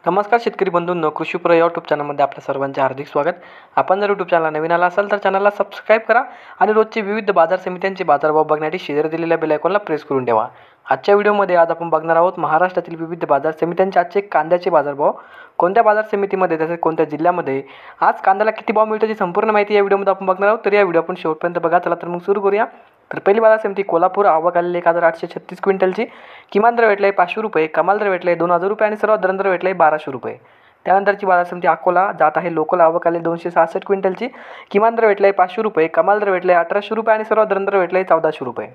नमस्कार शेतकरी बंधूंनो, कृषीप्रो या यूट्यूब चॅनलमध्ये आपल्या सर्वांचे हार्दिक स्वागत. आपण जर यूट्यूब चॅनलला नवीन आला असाल तर चॅनलला सबस्क्राईब करा आणि रोजचे विविध बाजार समित्यांचे बाजारभाव बघण्यासाठी शेजारी दिलेल्या बेल आयकॉनला प्रेस करून ठेवा. आजच्या व्हिडिओमध्ये आज आपण बघणार आहोत महाराष्ट्रातील विविध बाजार समित्यांचे आजचे कांद्याचे बाजारभाव. कोणत्या बाजार समितीमध्ये तसेच कोणत्या जिल्ह्यामध्ये आज कांद्याला किती भाव मिळतो याची संपूर्ण माहिती या व्हिडिओमध्ये आपण बघणार आहोत. तर या व्हिडिओ आपण शेवटपर्यंत बघा. चला तर मग सुरू करूया. तर पहिली बाजार समिती कोल्हापूर. आवक आलेली 1836 क्विंटलची. किमान दर भेटला आहे 500 रुपये, कमाल दर भेटला आहे 2000 रुपये आणि सर्वात दर भेटला आहे 1200 रुपये. त्यानंतरची बाजार समिती अकोला. जात आहे लोकल. आवक आलेली 266 क्विंटलची. किमान दर भेटला आहे 500 रुपये, कमाल दर भेटला आहे 1800 रुपये आणि सर्वात दर भेटला आहे 1400 रुपये.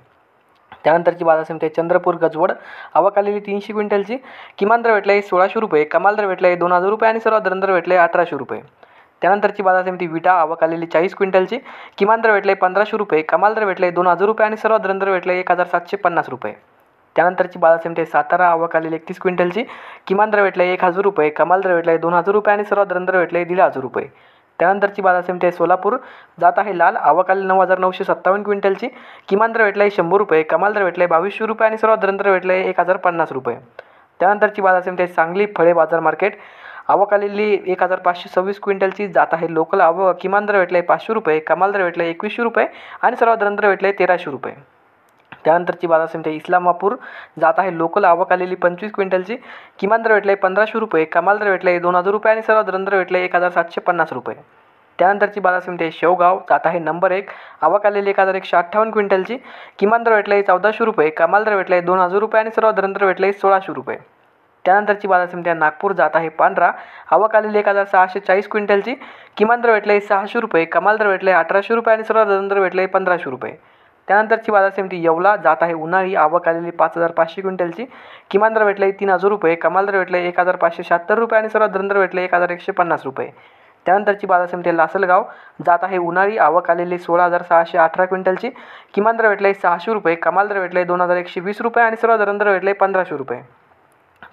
त्यानंतरची बाजार समिती चंद्रपूर गजवड. आवक आलेली 300 क्विंटलची. किमान दर भेटला आहे 1600 रुपये, कमाल दर भेटला आहे 2000 रुपये आणि सर्वात दर भेटला आहे 1800 रुपये. त्यानंतरची बाजार समिती विटा. आवक आलेली 40 क्विंटलची. किमान दर भेटला आहे 1500 रुपये, कमाल दर भेटला आहे 2000 रुपये आणि सर्वात दर भेटला आहे 1750 रुपये. त्यानंतरची बाजार समिती सातारा. आवक आलेली 31 क्विंटलची. किमान दर भेटला आहे 1000 रुपये, कमाल दर भेटला आहे 2000 रुपये आणि सर्वात दर भेटला आहे 1500 रुपये. त्यानंतरची बाजार समिती सोलापूर. जात आहे लाल. आवक आलेली 9957 क्विंटलची. किमान दर भेटला आहे 100 रुपये, कमाल दर भेटला आहे 2200 रुपये आणि सर्वात दर भेटला आहे 1050 रुपये. त्यानंतरची बाजार समिती सांगली फळे बाजार मार्केट. आवक आलेली 1526 क्विंटलची. जात आहे लोकल. किमान दर भेटला आहे 500 रुपये, कमाल दर भेटला आहे 2100 रुपये आणि सर्वात दर भेटला आहे 1300 रुपये. त्यानंतरची बाजार समिती इस्लामापूर. जात आहे लोकल. आवक आलेली 25 क्विंटलची. किमान दर भेटला आहे 1500 रुपये, कमाल दर भेटला आहे 2000 रुपये आणि सर्वात दर भेटला आहे 1750 रुपये. त्यानंतरची बाजार समिती शेवगाव. जात आहे नंबर 1. आवक आलेली 1158 क्विंटलची. किमान दर भेटला आहे 1400 रुपये, कमाल दर भेटला आहे 2000 रुपये आणि सर्वात दर भेटला आहे 1600 रुपये. त्यानंतरची बाजार समिती नागपूर. जात आहे पांढरा. आवक आलेली 1640 क्विंटलची. किमान दर भेटला आहे 600 रुपये, कमाल दर भेटला आहे 1800 रुपये आणि सर्वात दर भेटला आहे 1500 रुपये. त्यानंतरची बाजार समिती येवला. जात आहे उन्हाळी. आवक आलेली 5500 क्विंटलची. किमान दर भेटला आहे 3000 रुपये, कमाल दर भेटला आहे 1576 रुपये आणि सर्वात दर भेटला आहे 1150 रुपये. त्यानंतरची बाजार समिती लासलगाव. जात आहे उन्हाळी. आवक आलेली 16618 क्विंटलची. किमान दर भेटला आहे 600 रुपये, कमाल दर भेटला आहे 2120 रुपये आणि सर्वात दर भेटला आहे 1500 रुपये.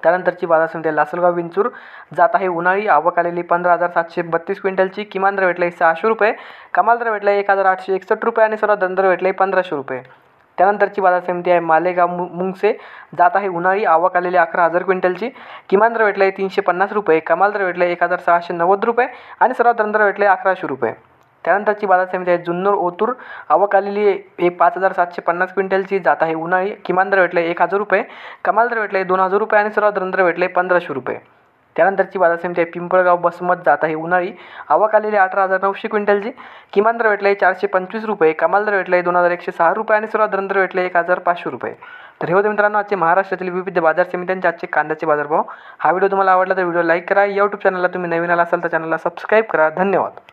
त्यानंतरची बाजार समिती लासलगाव विंचूर. जात आहे उन्हाळी. आवक आलेली 15732 क्विंटलची. किमान दर भेटला आहे 600 रुपये, कमाल दर भेटला आहे 1861 रुपये आणि सर्वात दर भेटला आहे 1500 रुपये. त्यानंतरची बाजार समिती आहे मालेगाव मुंगसे. जात आहे उन्हाळी. आवक आलेली 11000 क्विंटलची. किमान दर भेटला आहे 350 रुपये, कमाल दर भेटला आहे 1690 रुपये आणि सर्वात दर भेटला आहे 1100 रुपये. त्यानंतरची बाजार समिती आहे जुन्नर ओतूर. आवक आलेली 5750 क्विंटलची. जात आहे उन्हाळी. किमान दर भेटला आहे 1000 रुपये, कमाल दर भेटला आहे 2000 रुपये आणि सर्वात दर भेटला आहे 1500 रुपये. त्यानंतरची बाजार समिती आहे पिंपळगाव बसमत. जात आहे उन्हाळी. आवक आलेली 18900 क्विंटलची. किमान दर भेटला आहे 425 रुपये, कमाल दर भेटला आहे 2106 रुपये आणि सर्वात दर भेटला आहे 1500 रुपये. तर हे होते मित्रांनो आजचे महाराष्ट्रातील विविध बाजार समित्यांचे आजचे कांद्याचे बाजारभाव. हा व्हिडिओ तुम्हाला आवडला तर व्हिडिओ लाईक करा. यूट्यूब चॅनलला तुम्ही नवीन आला असाल तर चॅनलला सबस्क्राईब करा. धन्यवाद.